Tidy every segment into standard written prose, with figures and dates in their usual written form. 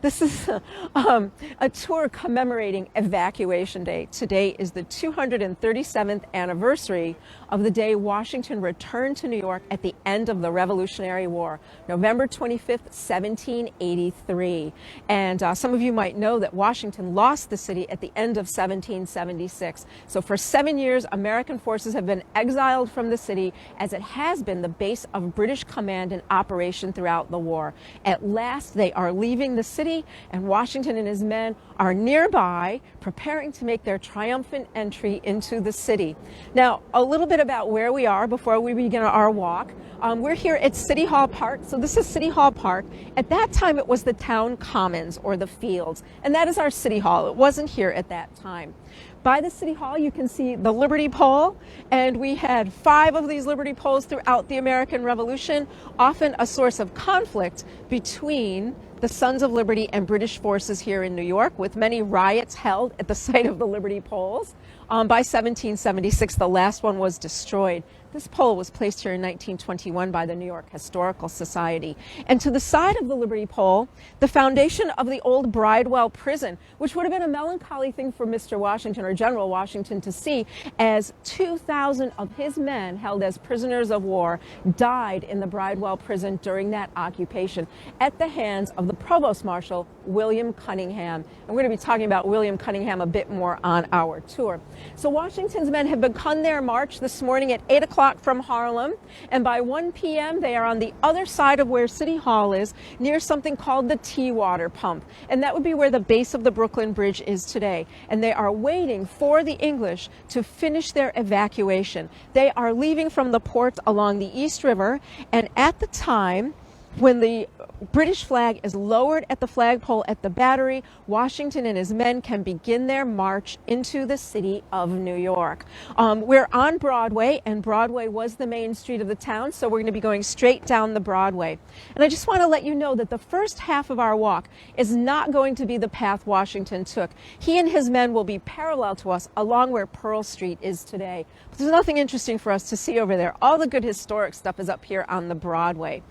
This is a tour commemorating Evacuation Day. Today is the 237th anniversary of the day Washington returned to New York at the end of the Revolutionary War, November 25th, 1783. And some of you might know that Washington lost the city at the end of 1776. So for 7 years, American forces have been exiled from the city, as it has been the base of British command and operation throughout the war. At last, they are leaving the city, and Washington and his men are nearby, preparing to make their triumphant entry into the city. Now, a little bit about where we are before we begin our walk. We're here at City Hall Park. So this is City Hall Park. At that time, it was the town commons, or the fields, and that is our City Hall. It wasn't here at that time. By the City Hall, you can see the Liberty Pole, and we had 5 of these Liberty Poles throughout the American Revolution, often a source of conflict between the Sons of Liberty and British forces here in New York, with many riots held at the site of the Liberty Poles. By 1776, the last one was destroyed. This pole was placed here in 1921 by the New York Historical Society. And to the side of the Liberty Pole, the foundation of the old Bridewell prison, which would have been a melancholy thing for Mr. Washington, or General Washington, to see, as 2,000 of his men held as prisoners of war died in the Bridewell prison during that occupation at the hands of the Provost Marshal, William Cunningham. And we're going to be talking about William Cunningham a bit more on our tour. So Washington's men have begun their march this morning at 8 o'clock from Harlem, and by 1 p.m. they are on the other side of where City Hall is, near something called the Tea-Water Pump, and that would be where the base of the Brooklyn Bridge is today. And they are waiting for the English to finish their evacuation. They are leaving from the port along the East River, and at the time when the British flag is lowered at the flagpole at the Battery, Washington and his men can begin their march into the city of New York. We're on Broadway, and Broadway was the main street of the town, so we're going to be going straight down the Broadway. And I just want to let you know that the first half of our walk is not going to be the path Washington took. He and his men will be parallel to us along where Pearl Street is today. But there's nothing interesting for us to see over there. All the good historic stuff is up here on the Broadway.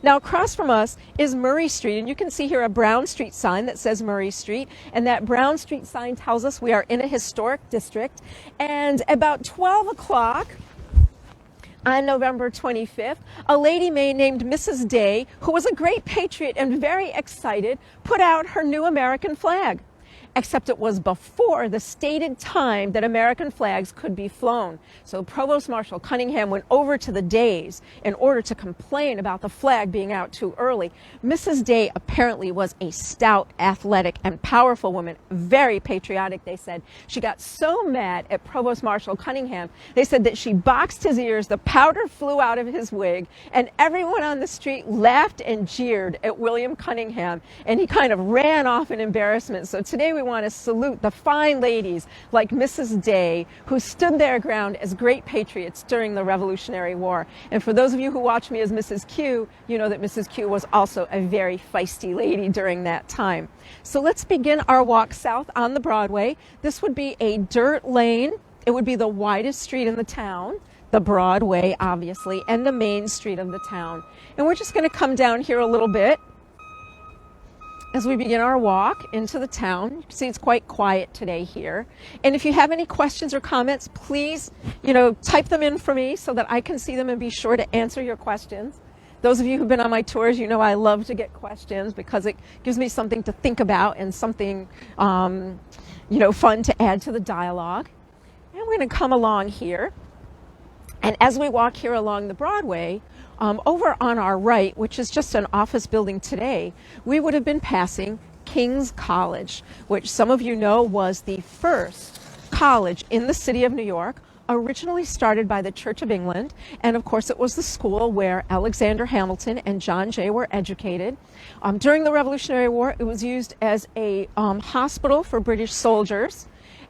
Now, across from us is Murray Street, and you can see here a Brown Street sign that says Murray Street, and that Brown Street sign tells us we are in a historic district. And about 12 o'clock on November 25th, a lady named Mrs. Day, who was a great patriot and very excited, put out her new American flag. Except it was before the stated time that American flags could be flown. So Provost Marshal Cunningham went over to the Days in order to complain about the flag being out too early. Mrs. Day apparently was a stout, athletic, and powerful woman, very patriotic, they said. She got so mad at Provost Marshal Cunningham, they said that she boxed his ears, the powder flew out of his wig, and everyone on the street laughed and jeered at William Cunningham, and he kind of ran off in embarrassment. So today we want to salute the fine ladies like Mrs. Day, who stood their ground as great patriots during the Revolutionary War. And for those of you who watch me as Mrs. Q, you know that Mrs. Q was also a very feisty lady during that time. So let's begin our walk south on the Broadway. This would be a dirt lane. It would be the widest street in the town, the Broadway, obviously, and the main street of the town. And we're just going to come down here a little bit as we begin our walk into the town. You can see it's quite quiet today here. And if you have any questions or comments, please, type them in for me so that I can see them and be sure to answer your questions. Those of you who've been on my tours, you know I love to get questions because it gives me something to think about and something, fun to add to the dialogue. And we're going to come along here. And as we walk here along the Broadway, over on our right, which is just an office building today, we would have been passing King's College, which some of you know was the first college in the city of New York, originally started by the Church of England. And of course, it was the school where Alexander Hamilton and John Jay were educated. During the Revolutionary War, it was used as a hospital for British soldiers.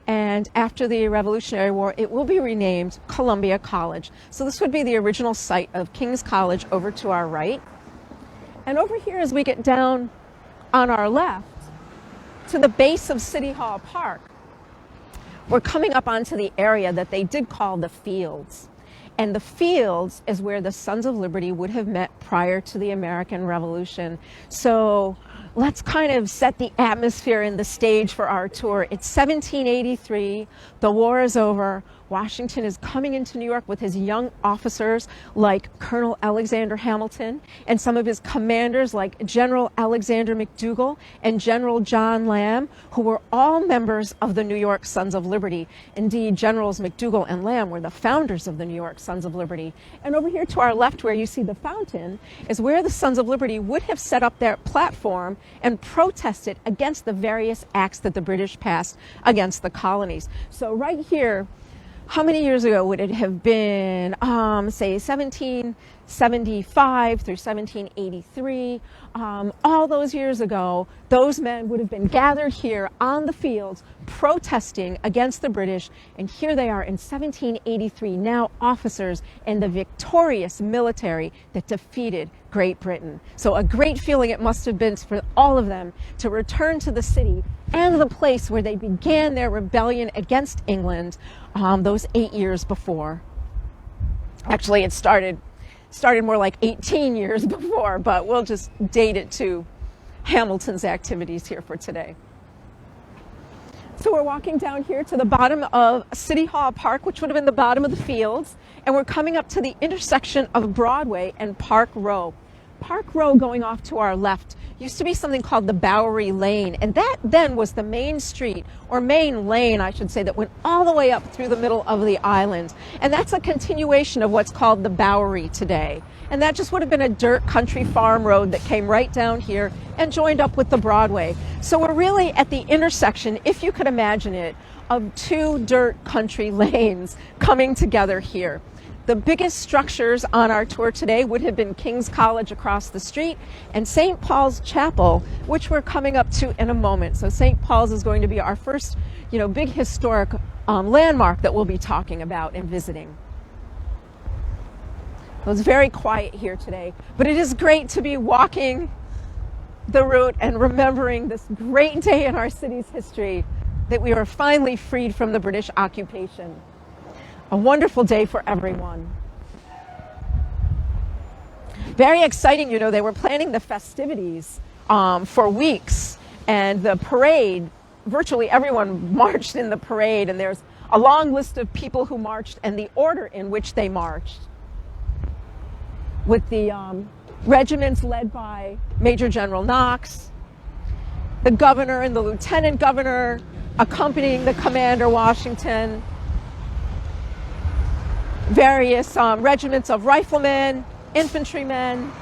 And after the Revolutionary War, it will be renamed Columbia College. So this would be the original site of King's College over to our right. And over here, as we get down on our left to the base of City Hall Park, we're coming up onto the area that they did call the Fields. And the Fields is where the Sons of Liberty would have met prior to the American Revolution. So let's kind of set the atmosphere and the stage for our tour. It's 1783, the war is over. Washington is coming into New York with his young officers like Colonel Alexander Hamilton and some of his commanders like General Alexander McDougall and General John Lamb, who were all members of the New York Sons of Liberty. Indeed, Generals McDougall and Lamb were the founders of the New York Sons of Liberty. And over here to our left, where you see the fountain, is where the Sons of Liberty would have set up their platform and protested against the various acts that the British passed against the colonies. So right here, how many years ago would it have been? Say 1775 through 1783. All those years ago, those men would have been gathered here on the fields protesting against the British. And here they are in 1783, now officers in the victorious military that defeated Great Britain. So a great feeling it must have been for all of them to return to the city and the place where they began their rebellion against England those 8 years before. Actually, it started more like 18 years before, but we'll just date it to Hamilton's activities here for today. So we're walking down here to the bottom of City Hall Park, which would have been the bottom of the fields, and we're coming up to the intersection of Broadway and Park Row. Park Row, going off to our left, used to be something called the Bowery Lane, and that then was the main street, or main lane, I should say, that went all the way up through the middle of the island. And that's a continuation of what's called the Bowery today. And that just would have been a dirt country farm road that came right down here and joined up with the Broadway. So we're really at the intersection, if you could imagine it, of two dirt country lanes coming together here. The biggest structures on our tour today would have been King's College across the street and St. Paul's Chapel, which we're coming up to in a moment. So St. Paul's is going to be our first, big historic landmark that we'll be talking about and visiting. It was very quiet here today, but it is great to be walking the route and remembering this great day in our city's history that we were finally freed from the British occupation. A wonderful day for everyone. Very exciting, they were planning the festivities for weeks, and the parade, virtually everyone marched in the parade, and there's a long list of people who marched and the order in which they marched, with the regiments led by Major General Knox, the governor and the lieutenant governor accompanying the Commander Washington, various regiments of riflemen, infantrymen,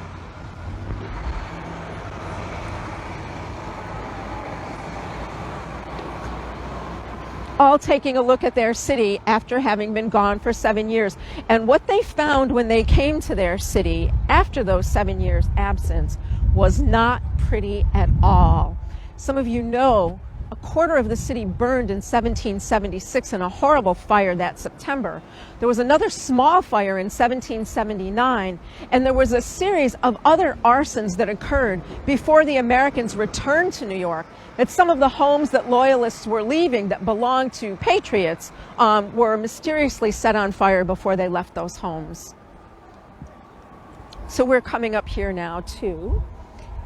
all taking a look at their city after having been gone for 7 years. And what they found when they came to their city after those 7 years' absence was not pretty at all. Some of you know a quarter of the city burned in 1776 in a horrible fire that September. There was another small fire in 1779, and there was a series of other arsons that occurred before the Americans returned to New York. That some of the homes that loyalists were leaving that belonged to patriots were mysteriously set on fire before they left those homes. So we're coming up here now to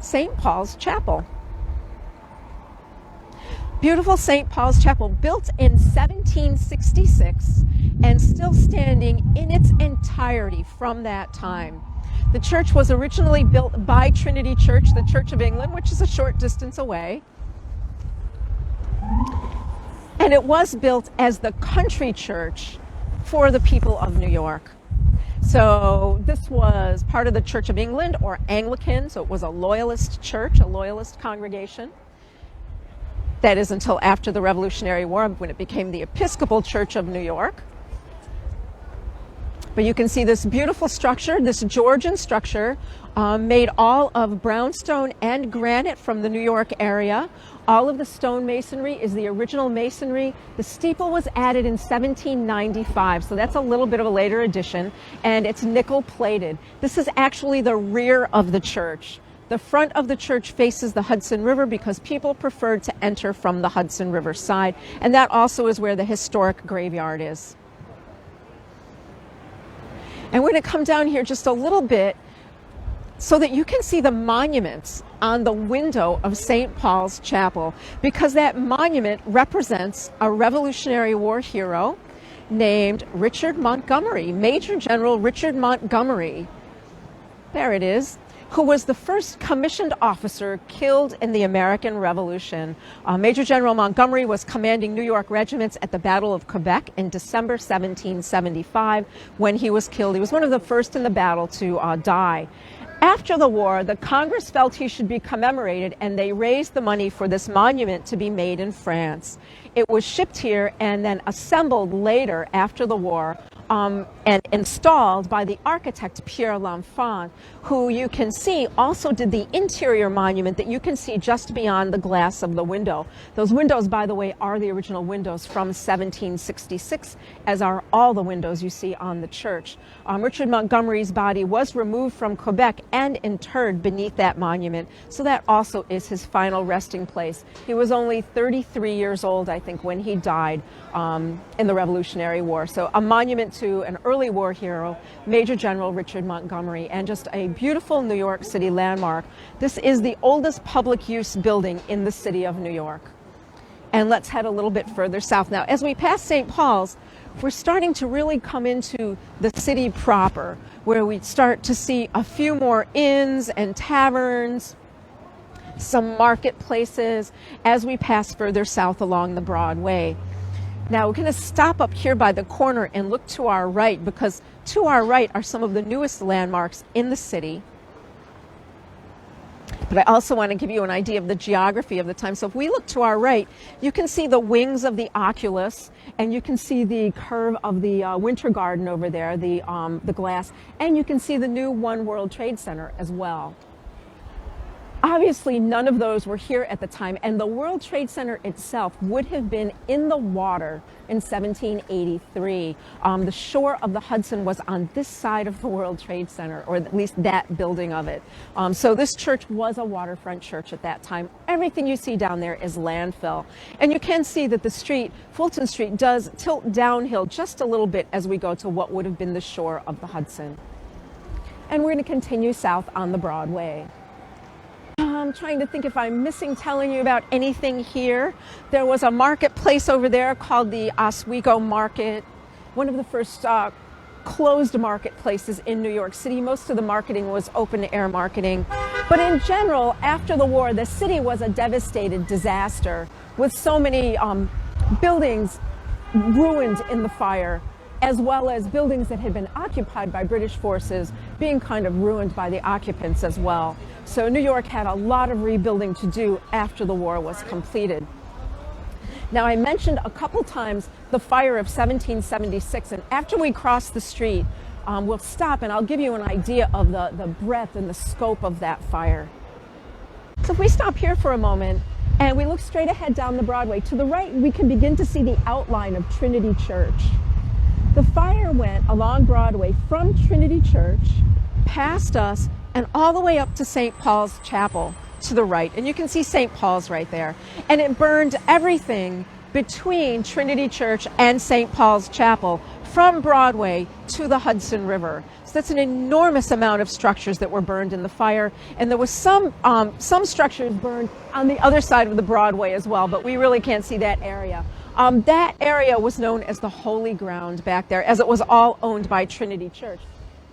St. Paul's Chapel. Beautiful St. Paul's Chapel, built in 1766 and still standing in its entirety from that time. The church was originally built by Trinity Church, the Church of England, which is a short distance away. And it was built as the country church for the people of New York. So this was part of the Church of England, or Anglican, so it was a loyalist church, a loyalist congregation. That is until after the Revolutionary War, when it became the Episcopal Church of New York. But you can see this beautiful structure, this Georgian structure, made all of brownstone and granite from the New York area. All of the stone masonry is the original masonry. The steeple was added in 1795, so that's a little bit of a later addition, and it's nickel plated. This is actually the rear of the church. The front of the church faces the Hudson River because people preferred to enter from the Hudson River side, and that also is where the historic graveyard is. And we're going to come down here just a little bit so that you can see the monuments on the window of St. Paul's Chapel, because that monument represents a Revolutionary War hero named Richard Montgomery, Major General Richard Montgomery. There it is, who was the first commissioned officer killed in the American Revolution. Major General Montgomery was commanding New York regiments at the Battle of Quebec in December 1775 when he was killed. He was one of the first in the battle to die. After the war, the Congress felt he should be commemorated, and they raised the money for this monument to be made in France. It was shipped here and then assembled later after the war and installed by the architect Pierre L'Enfant, who you can see also did the interior monument that you can see just beyond the glass of the window. Those windows, by the way, are the original windows from 1766, as are all the windows you see on the church. Richard Montgomery's body was removed from Quebec and interred beneath that monument, so that also is his final resting place. He was only 33 years old, I think, when he died in the Revolutionary War. So a monument to an early war hero, Major General Richard Montgomery, and just a beautiful New York City landmark. This is the oldest public use building in the city of New York. And let's head a little bit further south now. As we pass St. Paul's, we're starting to really come into the city proper, where we start to see a few more inns and taverns, some marketplaces, as we pass further south along the Broadway. Now we're going to stop up here by the corner and look to our right, because to our right are some of the newest landmarks in the city. But I also want to give you an idea of the geography of the time. So if we look to our right, you can see the wings of the Oculus, and you can see the curve of the Winter Garden over there, the glass, and you can see the new One World Trade Center as well. Obviously, none of those were here at the time, and the World Trade Center itself would have been in the water in 1783. The shore of the Hudson was on this side of the World Trade Center, or at least that building of it. So this church was a waterfront church at that time. Everything you see down there is landfill. And you can see that the street, Fulton Street, does tilt downhill just a little bit as we go to what would have been the shore of the Hudson. And we're going to continue south on the Broadway. I'm trying to think if I'm missing telling you about anything here. There was a marketplace over there called the Oswego Market, one of the first closed marketplaces in New York City. Most of the marketing was open-air marketing. But in general, after the war, the city was a devastated disaster, with so many buildings ruined in the fire, as well as buildings that had been occupied by British forces being kind of ruined by the occupants as well. So New York had a lot of rebuilding to do after the war was completed. Now, I mentioned a couple times the fire of 1776, and after we cross the street, we'll stop and I'll give you an idea of the breadth and the scope of that fire. So if we stop here for a moment and we look straight ahead down the Broadway, to the right we can begin to see the outline of Trinity Church. The fire went along Broadway from Trinity Church, past us, and all the way up to St. Paul's Chapel to the right. And you can see St. Paul's right there. And it burned everything between Trinity Church and St. Paul's Chapel, from Broadway to the Hudson River. So that's an enormous amount of structures that were burned in the fire. And there was some structures burned on the other side of the Broadway as well, but we really can't see that area. That area was known as the Holy Ground back there, as it was all owned by Trinity Church.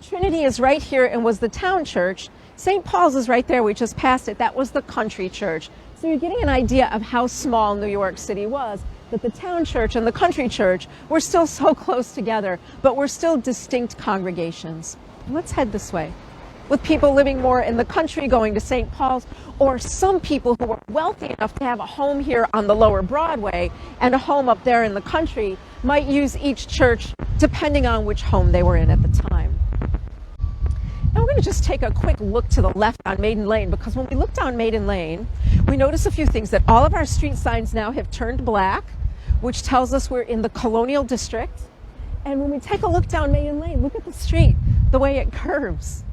Trinity is right here and was the town church. St. Paul's is right there. We just passed it. That was the country church. So you're getting an idea of how small New York City was, that the town church and the country church were still so close together, but were still distinct congregations. Let's head this way, with people living more in the country going to St. Paul's, or some people who were wealthy enough to have a home here on the lower Broadway and a home up there in the country might use each church depending on which home they were in at the time. Now we're going to just take a quick look to the left on Maiden Lane, because when we look down Maiden Lane, we notice a few things. That all of our street signs now have turned black, which tells us we're in the Colonial District. And when we take a look down Maiden Lane, look at the street, the way it curves.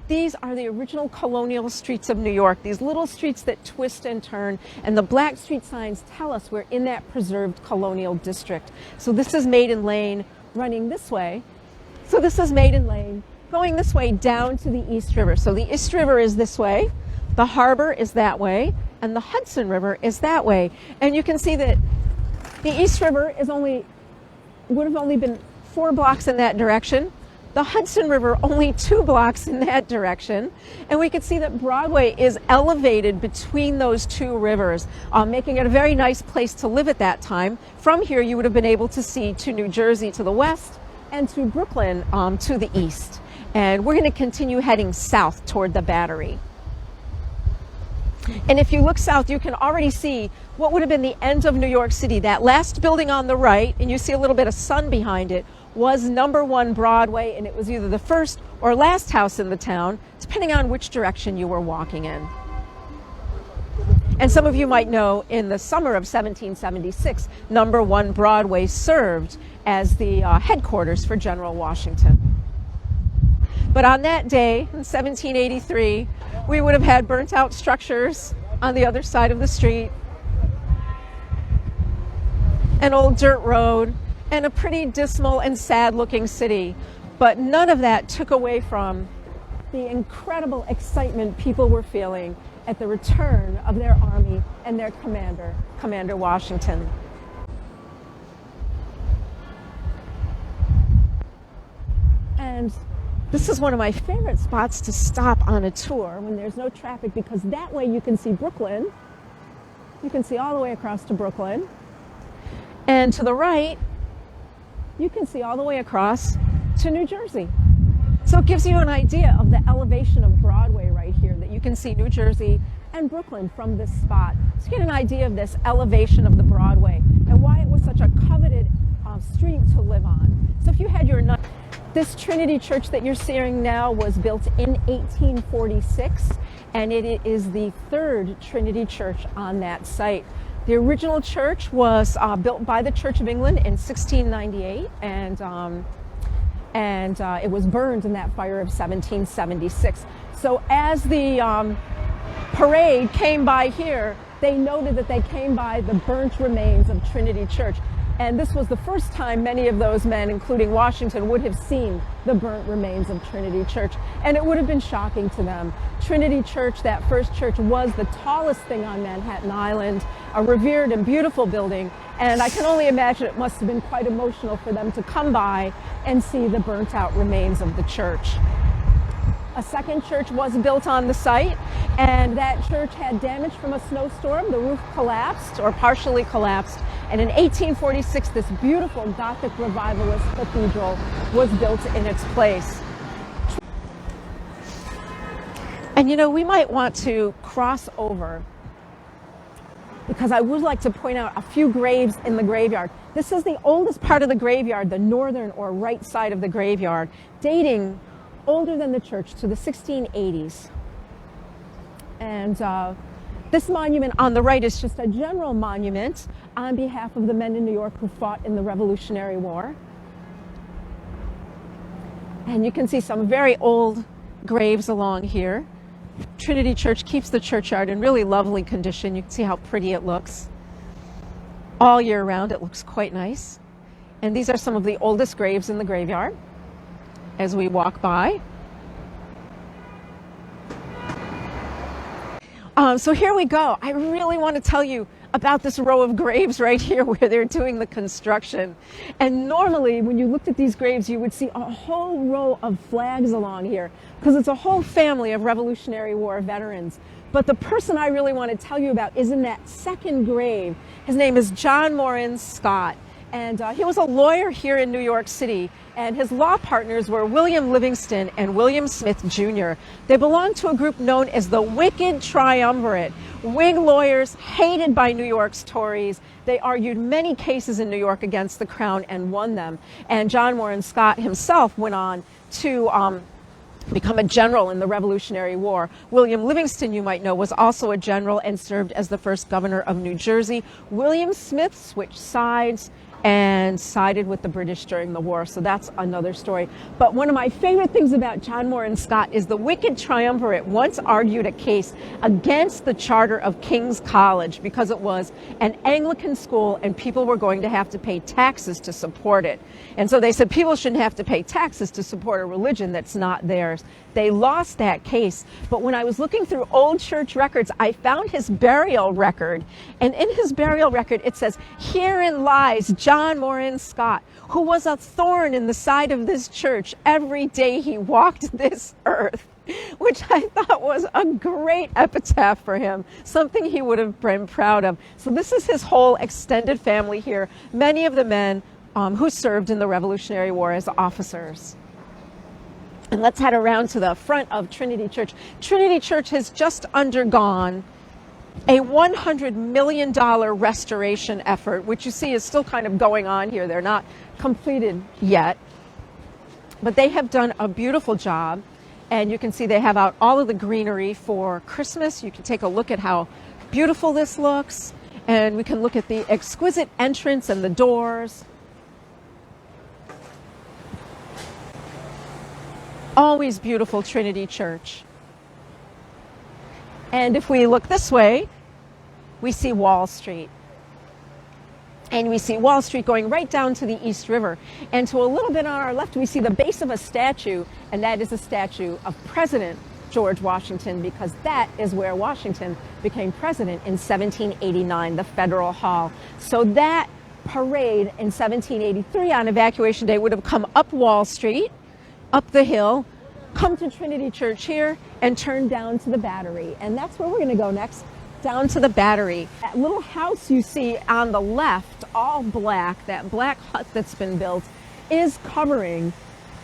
These are the original colonial streets of New York, these little streets that twist and turn, and the black street signs tell us we're in that preserved colonial district. So this is Maiden Lane running this way. So this is Maiden Lane going this way down to the East River. So the East River is this way, the harbor is that way, and the Hudson River is that way. And you can see that the East River would have only been 4 blocks in that direction. The Hudson River only 2 blocks in that direction. And we can see that Broadway is elevated between those 2 rivers, making it a very nice place to live at that time. From here, you would have been able to see to New Jersey to the west and to Brooklyn to the east. And we're going to continue heading south toward the Battery. And if you look south, you can already see what would have been the end of New York City. That last building on the right, and you see a little bit of sun behind it, was number 1 Broadway, and it was either the first or last house in the town, depending on which direction you were walking in. And some of you might know, in the summer of 1776, number 1 Broadway served as the headquarters for General Washington. But on that day, in 1783, we would have had burnt out structures on the other side of the street, an old dirt road, and a pretty dismal and sad looking city. But none of that took away from the incredible excitement people were feeling at the return of their army and their commander, Commander Washington. And this is one of my favorite spots to stop on a tour when there's no traffic, because that way you can see Brooklyn. You can see all the way across to Brooklyn. And to the right, you can see all the way across to New Jersey. So it gives you an idea of the elevation of Broadway right here, that you can see New Jersey and Brooklyn from this spot. So you get an idea of this elevation of the Broadway and why it was such a coveted street to live on. So if you had your night, this Trinity Church that you're seeing now was built in 1846, and it is the 3rd Trinity Church on that site. The original church was built by the Church of England in 1698, and it was burned in that fire of 1776. So as the parade came by here, they noted that they came by the burnt remains of Trinity Church. And this was the first time many of those men, including Washington, would have seen the burnt remains of Trinity Church. And it would have been shocking to them. Trinity Church, that first church, was the tallest thing on Manhattan Island, a revered and beautiful building. And I can only imagine it must have been quite emotional for them to come by and see the burnt out remains of the church. A second church was built on the site, and that church had damage from a snowstorm. The roof collapsed, or partially collapsed, and in 1846 this beautiful Gothic revivalist cathedral was built in its place. And you know, we might want to cross over, because I would like to point out a few graves in the graveyard. This is the oldest part of the graveyard, the northern or right side of the graveyard, dating older than the church, to the 1680s. And this monument on the right is just a general monument on behalf of the men in New York who fought in the Revolutionary War. And you can see some very old graves along here. Trinity Church keeps the churchyard in really lovely condition. You can see how pretty it looks. All year round it looks quite nice. And these are some of the oldest graves in the graveyard as we walk by. So here we go. I really want to tell you about this row of graves right here where they're doing the construction. And normally when you looked at these graves, you would see a whole row of flags along here, because it's a whole family of Revolutionary War veterans. But the person I really want to tell you about is in that second grave. His name is John Morris Scott. And he was a lawyer here in New York City, and his law partners were William Livingston and William Smith Jr. They belonged to a group known as the Wicked Triumvirate. Whig lawyers hated by New York's Tories. They argued many cases in New York against the Crown and won them. And John Morris Scott himself went on to become a general in the Revolutionary War. William Livingston, you might know, was also a general and served as the first governor of New Jersey. William Smith switched sides and sided with the British during the war. So that's another story. But one of my favorite things about John Moore and Scott is the wicked triumvirate once argued a case against the charter of King's College because it was an Anglican school and people were going to have to pay taxes to support it. And so they said people shouldn't have to pay taxes to support a religion that's not theirs. They lost that case. But when I was looking through old church records, I found his burial record. And in his burial record, it says, "Herein lies John Moore Scott, who was a thorn in the side of this church every day he walked this earth," which I thought was a great epitaph for him, something he would have been proud of. So this is his whole extended family here, many of the men who served in the Revolutionary War as officers. And let's head around to the front of Trinity Church. Trinity Church has just undergone a $100 million restoration effort, which you see is still kind of going on here. They're not completed yet, but they have done a beautiful job. And you can see they have out all of the greenery for Christmas. You can take a look at how beautiful this looks. And we can look at the exquisite entrance and the doors. Always beautiful Trinity Church. And if we look this way, we see Wall Street. And we see Wall Street going right down to the East River. And to a little bit on our left, we see the base of a statue, and that is a statue of President George Washington, because that is where Washington became president in 1789, the Federal Hall. So that parade in 1783 on Evacuation Day would have come up Wall Street, up the hill, come to Trinity Church here, and turn down to the Battery. And that's where we're going to go next, down to the Battery. That little house you see on the left, all black, that black hut that's been built, is covering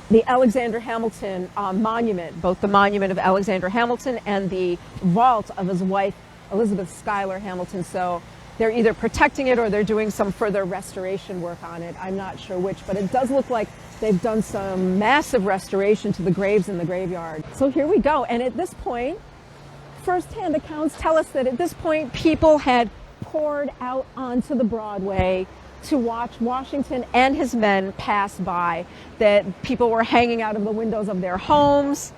the Alexander Hamilton monument, both the monument of Alexander Hamilton and the vault of his wife, Elizabeth Schuyler Hamilton. So they're either protecting it or they're doing some further restoration work on it. I'm not sure which, but it does look like they've done some massive restoration to the graves in the graveyard. So here we go. And at this point, first-hand accounts tell us that at this point, people had poured out onto the Broadway to watch Washington and his men pass by, that people were hanging out of the windows of their homes.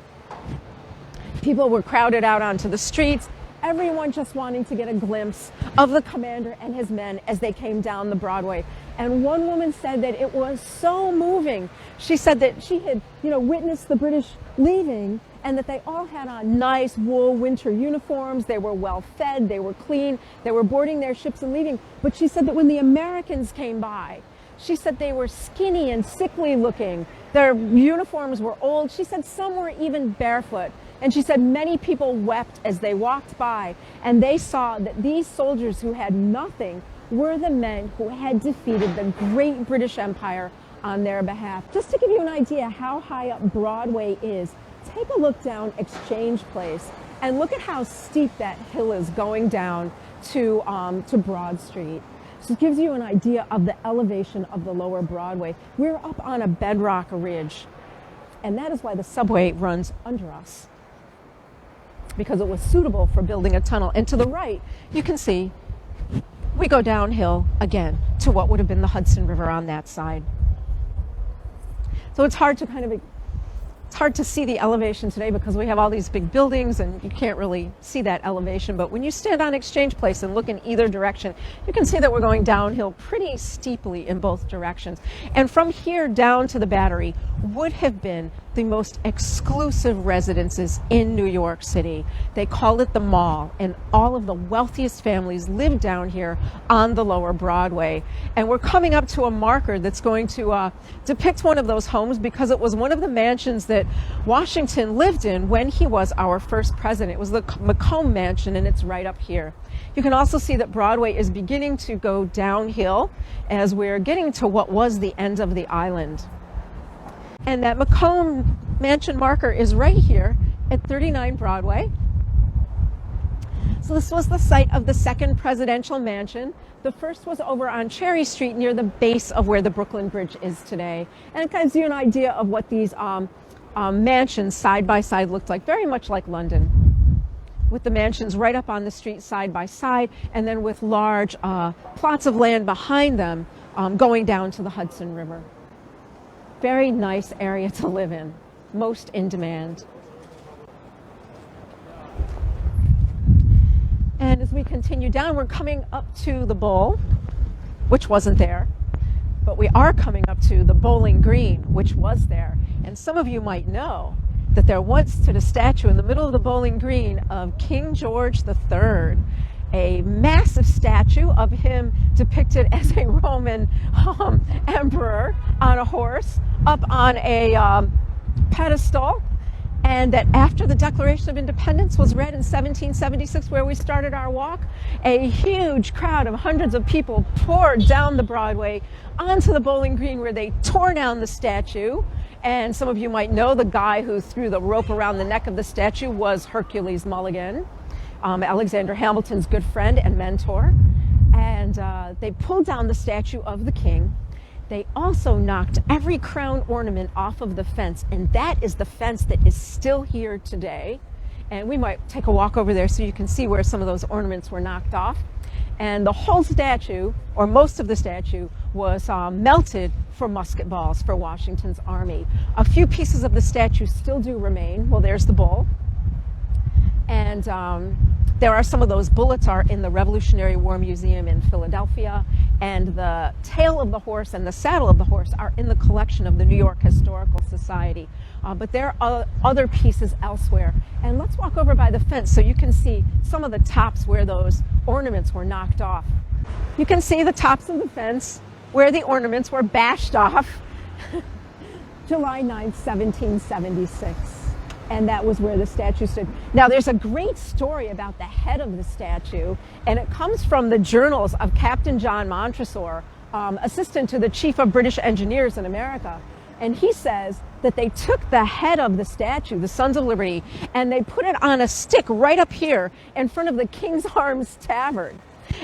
People were crowded out onto the streets. Everyone just wanting to get a glimpse of the commander and his men as they came down the Broadway. And one woman said that it was so moving. She said that she had, witnessed the British leaving and that they all had on nice wool winter uniforms. They were well fed, they were clean, they were boarding their ships and leaving. But she said that when the Americans came by, she said they were skinny and sickly looking. Their uniforms were old. She said some were even barefoot. And she said many people wept as they walked by, and they saw that these soldiers who had nothing were the men who had defeated the great British Empire on their behalf. Just to give you an idea how high up Broadway is, take a look down Exchange Place and look at how steep that hill is going down to Broad Street. So it gives you an idea of the elevation of the lower Broadway. We're up on a bedrock ridge, and that is why the subway runs under us, because it was suitable for building a tunnel. And to the right, you can see we go downhill again to what would have been the Hudson River on that side. So it's hard to see the elevation today because we have all these big buildings and you can't really see that elevation. But when you stand on Exchange Place and look in either direction, you can see that we're going downhill pretty steeply in both directions. And from here down to the Battery would have been the most exclusive residences in New York City. They call it the Mall, and all of the wealthiest families live down here on the lower Broadway. And we're coming up to a marker that's going to depict one of those homes, because it was one of the mansions that Washington lived in when he was our first president. It was the Macomb Mansion, and it's right up here. You can also see that Broadway is beginning to go downhill as we're getting to what was the end of the island. And that Macomb Mansion marker is right here at 39 Broadway. So this was the site of the second presidential mansion. The first was over on Cherry Street near the base of where the Brooklyn Bridge is today. And it gives you an idea of what these mansions side by side looked like, very much like London, with the mansions right up on the street side by side, and then with large plots of land behind them going down to the Hudson River. Very nice area to live in, most in demand. And as we continue down, we're coming up to the bowl, which wasn't there, but we are coming up to the Bowling Green, which was there. And some of you might know that there once stood a statue in the middle of the Bowling Green of King George III, a massive statue of him depicted as a Roman emperor on a horse up on a pedestal. And that after the Declaration of Independence was read in 1776, where we started our walk, a huge crowd of hundreds of people poured down the Broadway onto the Bowling Green, where they tore down the statue. And some of you might know the guy who threw the rope around the neck of the statue was Hercules Mulligan, Alexander Hamilton's good friend and mentor. And they pulled down the statue of the king. They also knocked every crown ornament off of the fence, and that is the fence that is still here today. And we might take a walk over there so you can see where some of those ornaments were knocked off. And the whole statue, or most of the statue, was melted for musket balls for Washington's army. A few pieces of the statue still do remain. Well, there's the bull. And there are some of those bullets are in the Revolutionary War Museum in Philadelphia, and the tail of the horse and the saddle of the horse are in the collection of the New York Historical Society. But there are other pieces elsewhere. And let's walk over by the fence so you can see some of the tops where those ornaments were knocked off. You can see the tops of the fence where the ornaments were bashed off July 9th, 1776. And that was where the statue stood. Now, there's a great story about the head of the statue, and it comes from the journals of Captain John Montresor, assistant to the Chief of British Engineers in America. And he says that they took the head of the statue, the Sons of Liberty, and they put it on a stick right up here in front of the King's Arms Tavern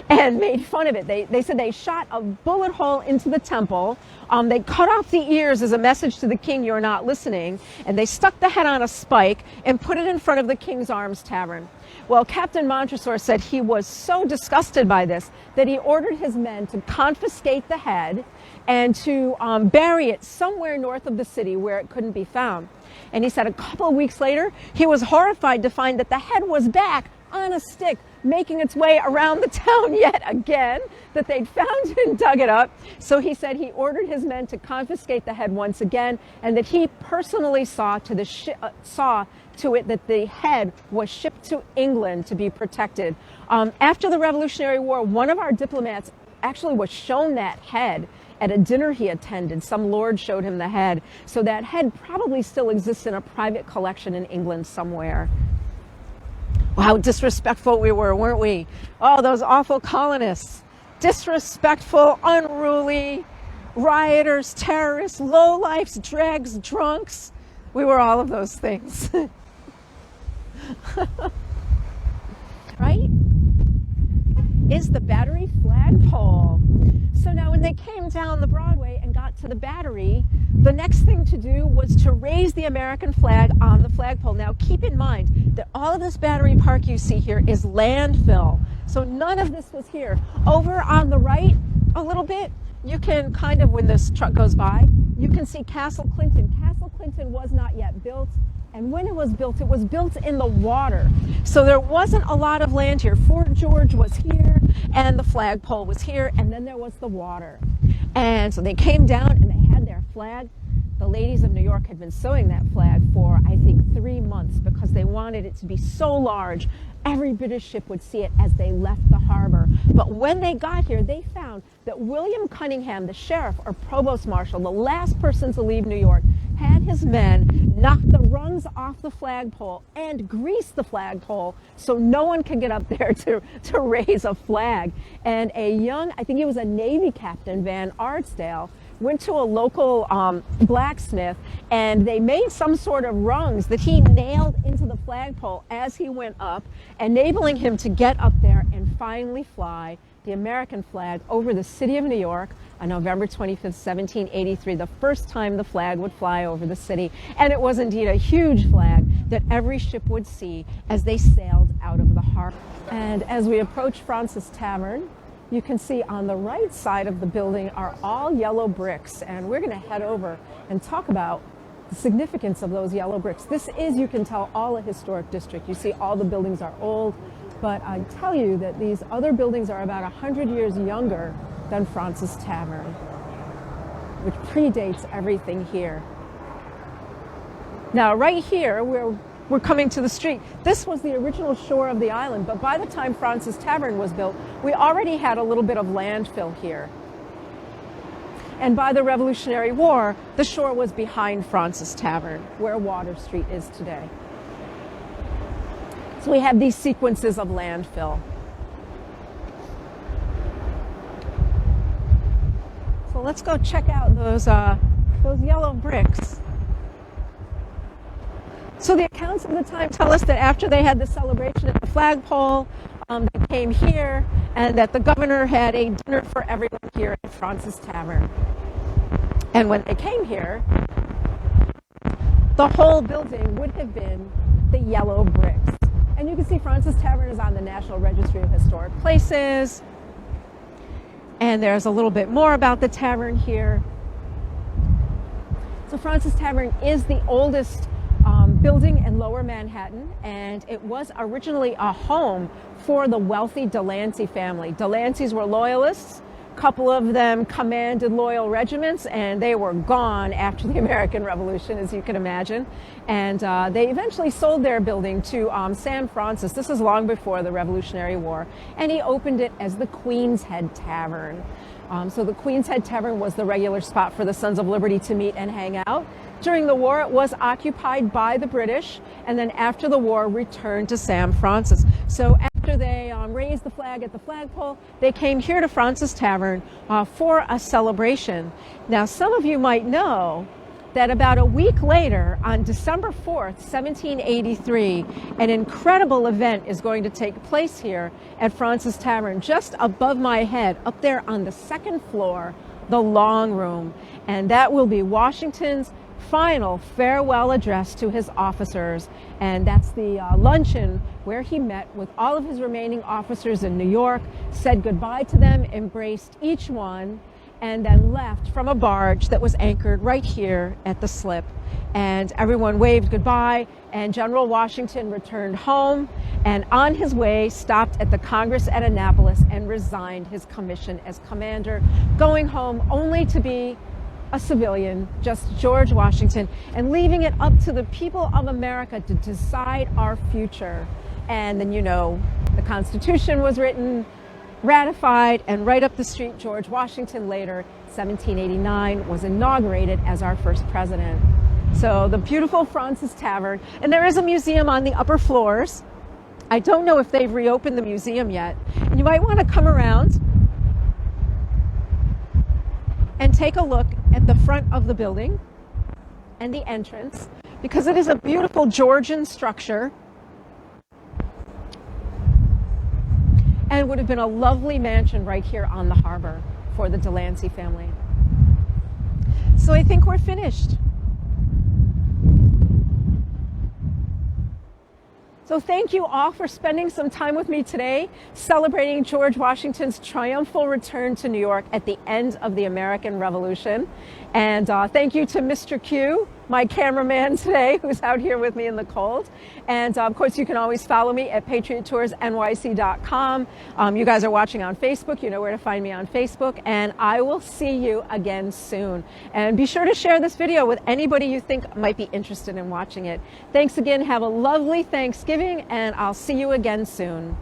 and made fun of it. They said they shot a bullet hole into the temple. They cut off the ears as a message to the king, you're not listening, and they stuck the head on a spike and put it in front of the King's Arms Tavern. Well, Captain Montresor said he was so disgusted by this that he ordered his men to confiscate the head and to bury it somewhere north of the city where it couldn't be found. And he said a couple of weeks later, he was horrified to find that the head was back on a stick, making its way around the town yet again, that they'd found and dug it up. So he said he ordered his men to confiscate the head once again, and that he personally saw to it that the head was shipped to England to be protected. After the Revolutionary War, one of our diplomats actually was shown that head at a dinner he attended. Some lord showed him the head. So that head probably still exists in a private collection in England somewhere. Well, how disrespectful we were, weren't we? Oh, those awful colonists. Disrespectful, unruly, rioters, terrorists, lowlifes, dregs, drunks. We were all of those things. Right? Is the Battery flagpole. So now when they came down the Broadway and got to the Battery, the next thing to do was to raise the American flag on the flagpole. Now keep in mind that all of this Battery Park you see here is landfill. So none of this was here. Over on the right a little bit, you can kind of, when this truck goes by, you can see Castle Clinton. Castle Clinton was not yet built. And when it was built in the water. So there wasn't a lot of land here. Fort George was here, and the flagpole was here, and then there was the water. And so they came down and they had their flag. The ladies of New York had been sewing that flag for, I think, 3 months because they wanted it to be so large. Every British ship would see it as they left the harbor. But when they got here, they found that William Cunningham, the sheriff or provost marshal, the last person to leave New York, had his men knock the rungs off the flagpole and grease the flagpole so no one could get up there to raise a flag. And a young, I think he was a Navy captain, Van Artsdale, went to a local blacksmith, and they made some sort of rungs that he nailed into the flagpole as he went up, enabling him to get up there and finally fly the American flag over the city of New York on November 25th, 1783, the first time the flag would fly over the city. And it was indeed a huge flag that every ship would see as they sailed out of the harbor. And as we approach Fraunces Tavern, you can see on the right side of the building are all yellow bricks, and we're going to head over and talk about the significance of those yellow bricks. This is, you can tell, all a historic district. You see all the buildings are old, but I tell you that these other buildings are about 100 years younger than Fraunces Tavern, which predates everything here. Now, right here, we're coming to the street. This was the original shore of the island, but by the time Fraunces Tavern was built, we already had a little bit of landfill here. And by the Revolutionary War, the shore was behind Fraunces Tavern, where Water Street is today. So we have these sequences of landfill. So let's go check out those yellow bricks. So the accounts of the time tell us that after they had the celebration at the flagpole, they came here, and that the governor had a dinner for everyone here at Fraunces Tavern. And when they came here, the whole building would have been the yellow bricks. And you can see Fraunces Tavern is on the National Registry of Historic Places. And there's a little bit more about the tavern here. So Fraunces Tavern is the oldest building in Lower Manhattan, and it was originally a home for the wealthy Delancey family. Delanceys were loyalists. A couple of them commanded loyal regiments, and they were gone after the American Revolution, as you can imagine. And they eventually sold their building to Sam Fraunces. This is long before the Revolutionary War, and he opened it as the Queen's Head Tavern. So the Queen's Head Tavern was the regular spot for the Sons of Liberty to meet and hang out. During the war, it was occupied by the British, and then after the war, returned to Sam Fraunces. So after they raised the flag at the flagpole, they came here to Fraunces Tavern for a celebration. Now, some of you might know that about a week later, on December 4th, 1783, an incredible event is going to take place here at Fraunces Tavern, just above my head, up there on the second floor, the Long Room. And that will be Washington's final farewell address to his officers, and that's the luncheon where he met with all of his remaining officers in New York, said goodbye to them, embraced each one, and then left from a barge that was anchored right here at the slip. And everyone waved goodbye, and General Washington returned home, and on his way stopped at the Congress at Annapolis and resigned his commission as commander, going home only to be a civilian, just George Washington, and leaving it up to the people of America to decide our future. And then, you know, the Constitution was written, ratified, and right up the street, George Washington later, 1789, was inaugurated as our first president. So the beautiful Fraunces Tavern, and there is a museum on the upper floors. I don't know if they've reopened the museum yet. And you might want to come around and take a look at the front of the building and the entrance, because it is a beautiful Georgian structure and would have been a lovely mansion right here on the harbor for the Delancey family. So I think we're finished. So thank you all for spending some time with me today, celebrating George Washington's triumphal return to New York at the end of the American Revolution. And thank you to Mr. Q, my cameraman today, who's out here with me in the cold. And of course, you can always follow me at patriottoursnyc.com. You guys are watching on Facebook. You know where to find me on Facebook. And I will see you again soon. And be sure to share this video with anybody you think might be interested in watching it. Thanks again. Have a lovely Thanksgiving, and I'll see you again soon.